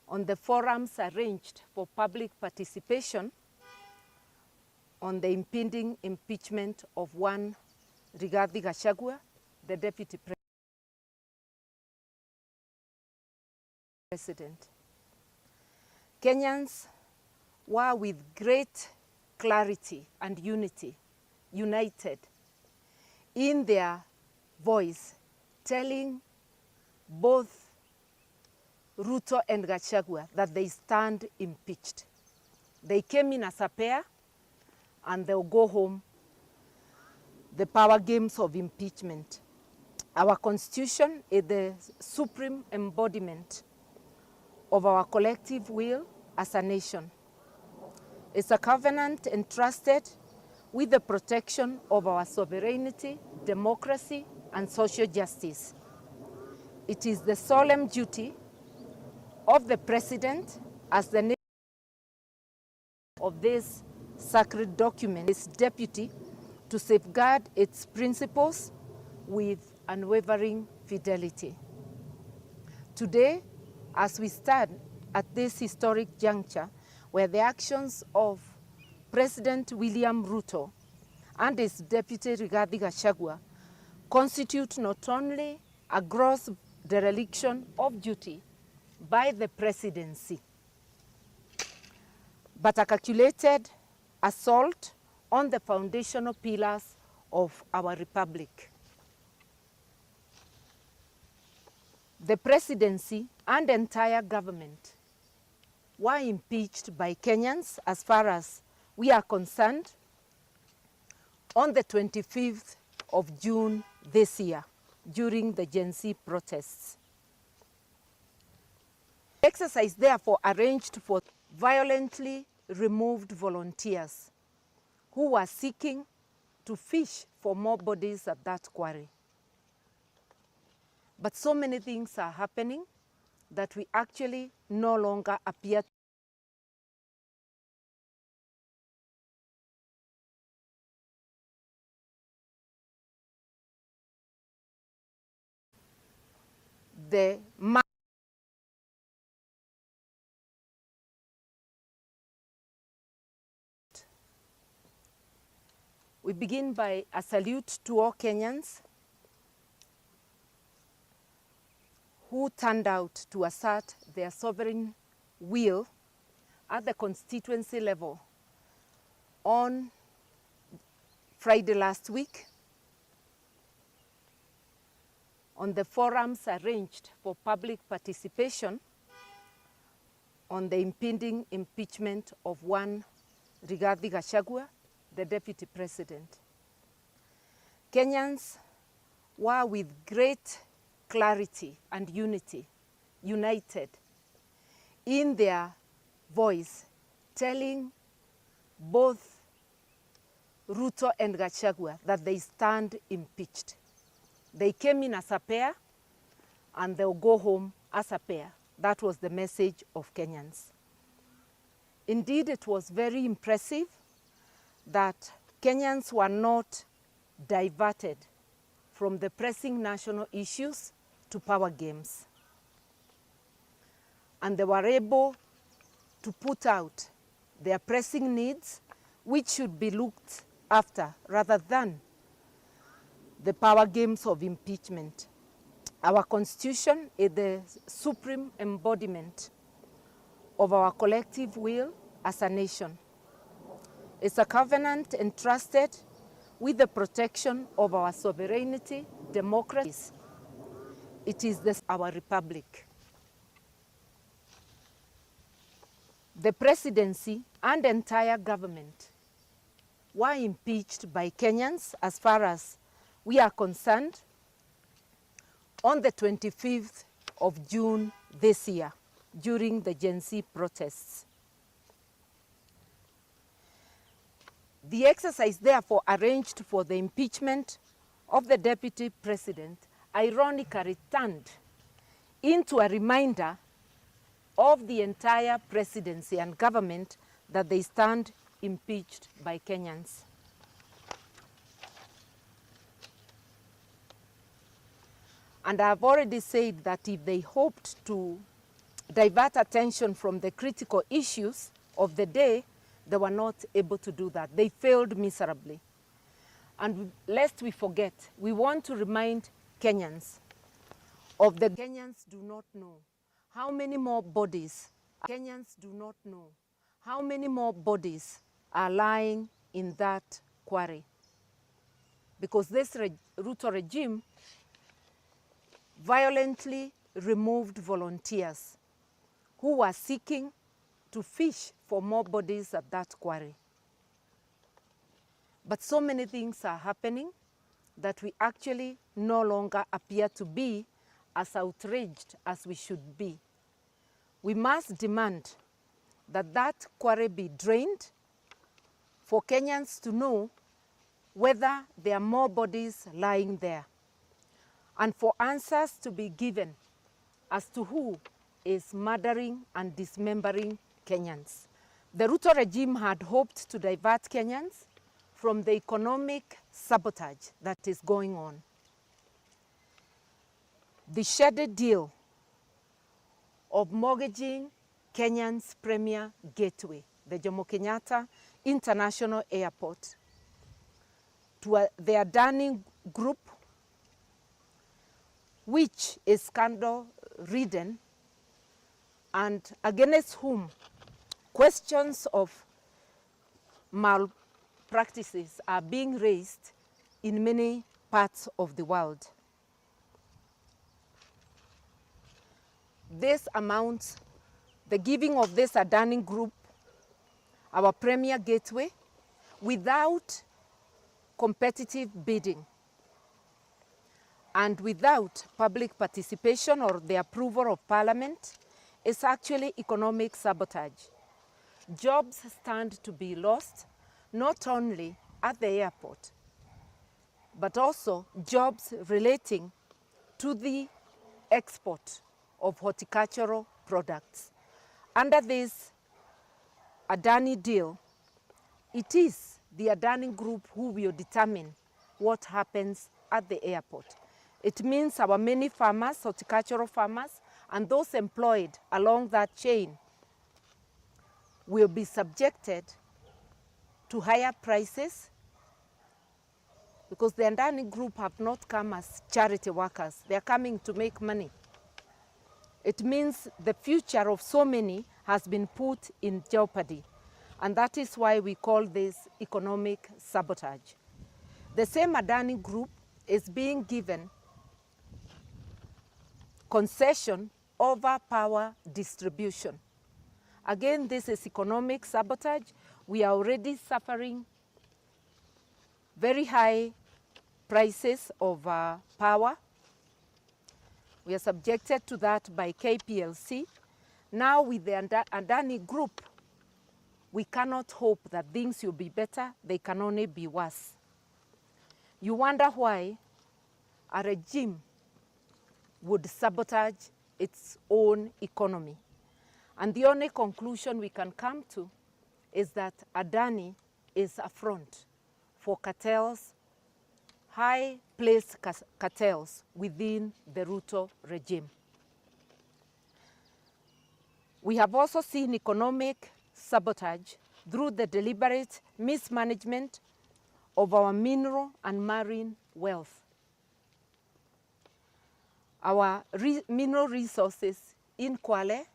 on the forums arranged for public participation on the impending impeachment of one Rigathi Gachagua, the Deputy President. Kenyans were with great clarity and unity, united in their voice, telling both Ruto and Gachagua that they stand impeached. They came in as a pair and they'll go home. The power games of impeachment. Our Constitution is the supreme embodiment of our collective will as a nation. It's a covenant entrusted with the protection of our sovereignty, democracy, and social justice. It is the solemn duty of the President as the name of this sacred document, his deputy, to safeguard its principles with unwavering fidelity. Today, as we stand at this historic juncture, where the actions of President William Ruto and his deputy Rigathi Gachagua constitute not only a gross dereliction of duty by the presidency, but a calculated assault on the foundational pillars of our republic. The presidency and entire government were impeached by Kenyans, as far as we are concerned, on the 25th of June this year, during the Gen Z protests. The exercise therefore arranged for violently removed volunteers who were seeking to fish for more bodies at that quarry. But so many things are happening that we actually no longer appear the We begin by a salute to all Kenyans who turned out to assert their sovereign will at the constituency level on Friday last week on the forums arranged for public participation on the impending impeachment of one Rigathi Gachagua, the Deputy President. Kenyans were with great clarity and unity, united in their voice, telling both Ruto and Gachagua that they stand impeached. They came in as a pair and they'll go home as a pair. That was the message of Kenyans. Indeed, it was very impressive that Kenyans were not diverted from the pressing national issues to power games. And they were able to put out their pressing needs, which should be looked after rather than the power games of impeachment. Our Constitution is the supreme embodiment of our collective will as a nation. It's a covenant entrusted with the protection of our sovereignty, democracy. It is our republic. The presidency and entire government were impeached by Kenyans, as far as we are concerned, on the 25th of June this year, during the Gen Z protests. The exercise therefore arranged for the impeachment of the Deputy President ironically turned into a reminder of the entire presidency and government that they stand impeached by Kenyans. And I've already said that if they hoped to divert attention from the critical issues of the day, they were not able to do that. They failed miserably. And lest we forget, we want to remind Kenyans of the Kenyans do not know how many more bodies are lying in that quarry. Because this Ruto regime violently removed volunteers who were seeking to fish for more bodies at that quarry. But so many things are happening that we actually no longer appear to be as outraged as we should be. We must demand that that quarry be drained for Kenyans to know whether there are more bodies lying there, and for answers to be given as to who is murdering and dismembering Kenyans. The Ruto regime had hoped to divert Kenyans from the economic sabotage that is going on. The shady deal of mortgaging Kenyan's premier gateway, the Jomo Kenyatta International Airport, to the Adani Group, which is scandal-ridden and against whom questions of malpractices are being raised in many parts of the world. This amounts, the giving of this Adani Group, our premier gateway, without competitive bidding and without public participation or the approval of Parliament, is actually economic sabotage. Jobs stand to be lost, not only at the airport, but also jobs relating to the export of horticultural products. Under this Adani deal, it is the Adani Group who will determine what happens at the airport. It means our many farmers, horticultural farmers, and those employed along that chain will be subjected to higher prices, because the Adani Group have not come as charity workers. They are coming to make money. It means the future of so many has been put in jeopardy. And that is why we call this economic sabotage. The same Adani Group is being given concession over power distribution. Again, this is economic sabotage. We are already suffering very high prices of power. We are subjected to that by KPLC. Now with the Adani Group, we cannot hope that things will be better. They can only be worse. You wonder why a regime would sabotage its own economy. And the only conclusion we can come to is that Adani is a front for cartels, high-placed cartels within the Ruto regime. We have also seen economic sabotage through the deliberate mismanagement of our mineral and marine wealth. Our mineral resources in Kwale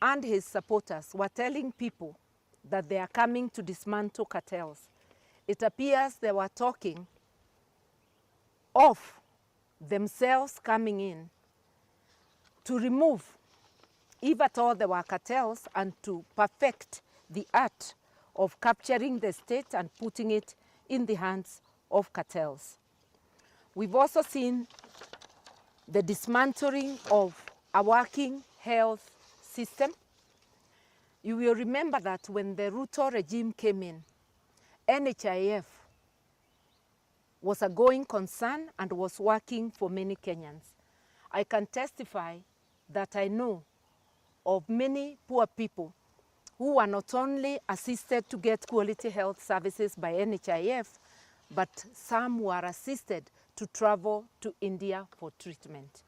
and his supporters were telling people that they are coming to dismantle cartels. It appears they were talking of themselves coming in to remove, if at all there were cartels, and to perfect the art of capturing the state and putting it in the hands of cartels. We've also seen the dismantling of a working health system. You will remember that when the Ruto regime came in, NHIF was a going concern and was working for many Kenyans. I can testify that I know of many poor people who were not only assisted to get quality health services by NHIF, but some were assisted to travel to India for treatment.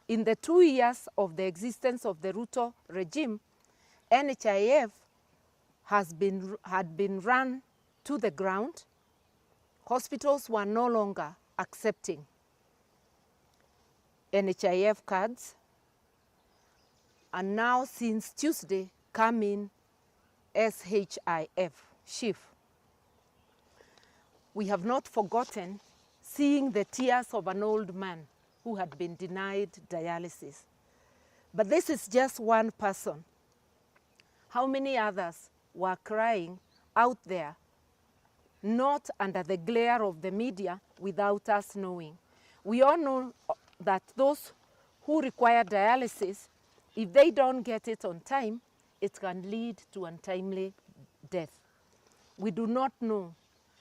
In the 2 years of the existence of the Ruto regime, NHIF had been run to the ground. Hospitals were no longer accepting NHIF cards, and now since Tuesday come in SHIF, SHIF. We have not forgotten seeing the tears of an old man who had been denied dialysis. But this is just one person. How many others were crying out there, not under the glare of the media, without us knowing? We all know that those who require dialysis, if they don't get it on time, it can lead to untimely death. We do not know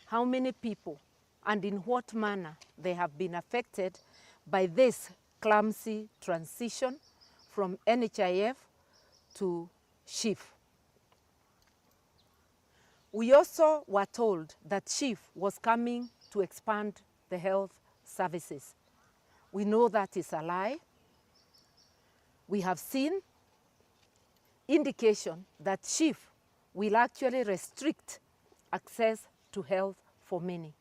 how many people and in what manner they have been affected by this clumsy transition from NHIF to SHIF. We also were told that SHIF was coming to expand the health services. We know that is a lie. We have seen indication that SHIF will actually restrict access to health for many.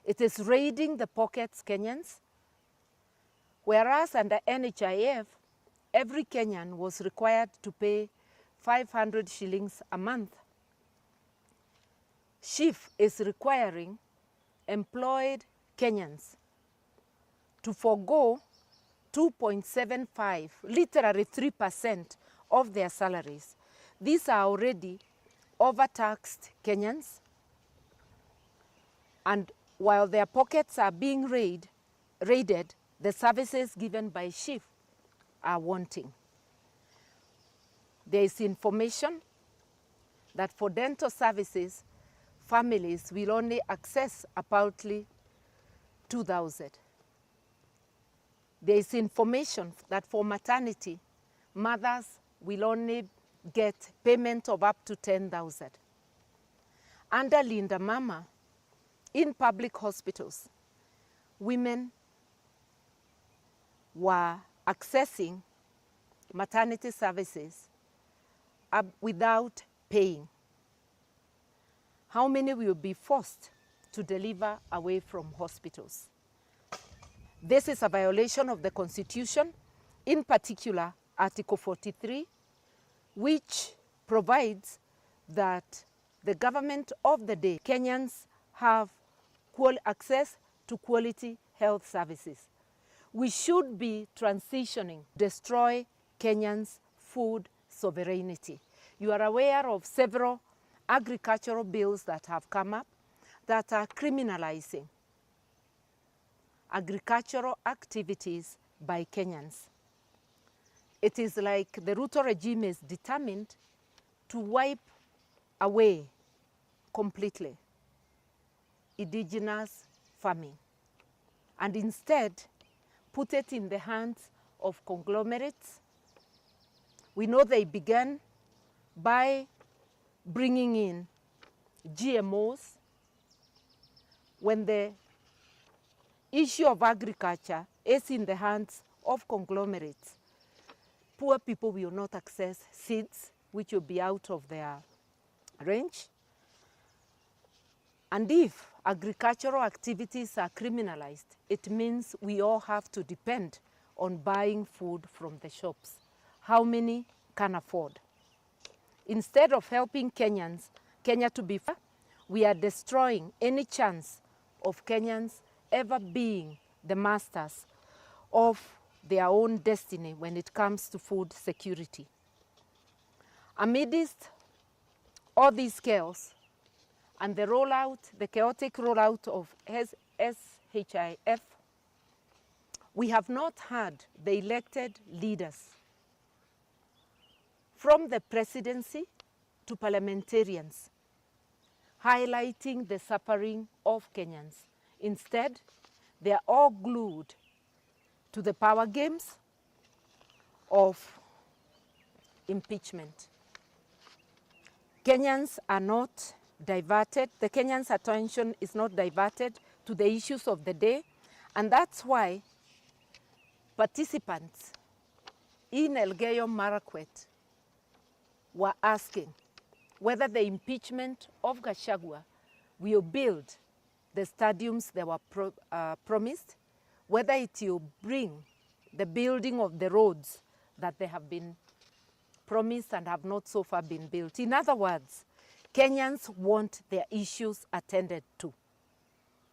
It is raiding the pockets Kenyans, whereas under NHIF, every Kenyan was required to pay 500 shillings a month. SHIF is requiring employed Kenyans to forego 2.75, literally 3% of their salaries. These are already overtaxed Kenyans, and while their pockets are being raided, the services given by SHIF are wanting. There is information that for dental services, families will only access approximately 2,000. There is information that for maternity, mothers will only get payment of up to 10,000. Under Linda Mama, in public hospitals, women were accessing maternity services without paying. How many will be forced to deliver away from hospitals? This is a violation of the Constitution, in particular Article 43, which provides that the government of the day, Kenyans have access to quality health services. We should be transitioning, destroy Kenyans' food sovereignty. You are aware of several agricultural bills that have come up that are criminalizing agricultural activities by Kenyans. It is like the Ruto regime is determined to wipe away completely indigenous farming and instead put it in the hands of conglomerates. We know they began by bringing in GMOs. When the issue of agriculture is in the hands of conglomerates, poor people will not access seeds, which will be out of their range. And if agricultural activities are criminalized, it means we all have to depend on buying food from the shops. How many can afford? Instead of helping Kenya to be fair, we are destroying any chance of Kenyans ever being the masters of their own destiny when it comes to food security. Amidst all these chaos and the chaotic rollout of SHIF, we have not had the elected leaders, from the presidency to parliamentarians, highlighting the suffering of Kenyans. Instead, they are all glued to the power games of impeachment. Kenyans are not diverted. The Kenyans' attention is not diverted to the issues of the day, and that's why participants in Elgeyo Marakwet were asking whether the impeachment of Gachagua will build the stadiums they were promised, whether it will bring the building of the roads that they have been promised and have not so far been built. In other words, Kenyans want their issues attended to,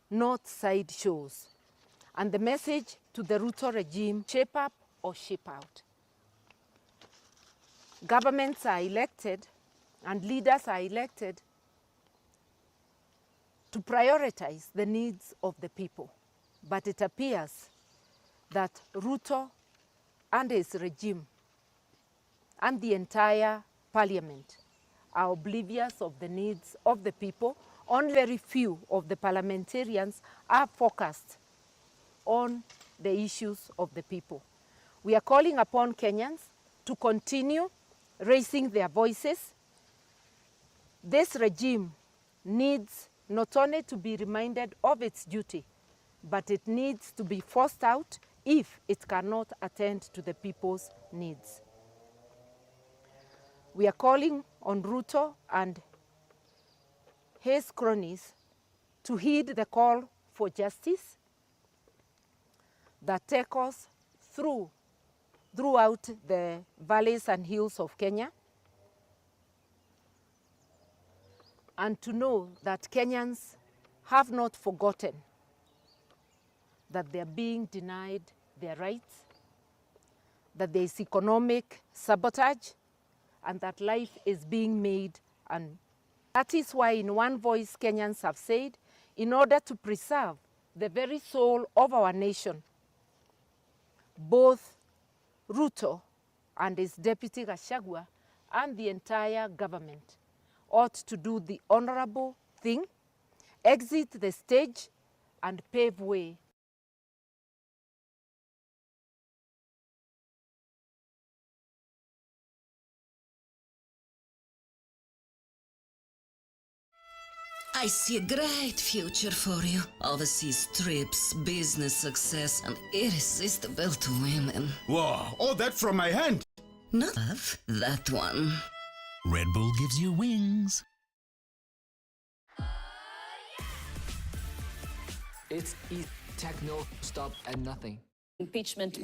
not side shows. And the message to the Ruto regime, shape up or shape out. Governments are elected and leaders are elected to prioritize the needs of the people. But it appears that Ruto and his regime and the entire parliament are oblivious of the needs of the people. Only very few of the parliamentarians are focused on the issues of the people. We are calling upon Kenyans to continue raising their voices. This regime needs not only to be reminded of its duty, but it needs to be forced out if it cannot attend to the people's needs. We are calling on Ruto and his cronies to heed the call for justice that take us throughout the valleys and hills of Kenya, and to know that Kenyans have not forgotten that they are being denied their rights, that there is economic sabotage, and that life is being made. And that is why in one voice Kenyans have said, in order to preserve the very soul of our nation, both Ruto and his deputy Gachagua and the entire government ought to do the honorable thing, exit the stage and pave way. I see a great future for you. Overseas trips, business success, and irresistible to women. Wow, all that from my hand? Not love, that one. Red Bull gives you wings. It's techno, stop at nothing. Impeachment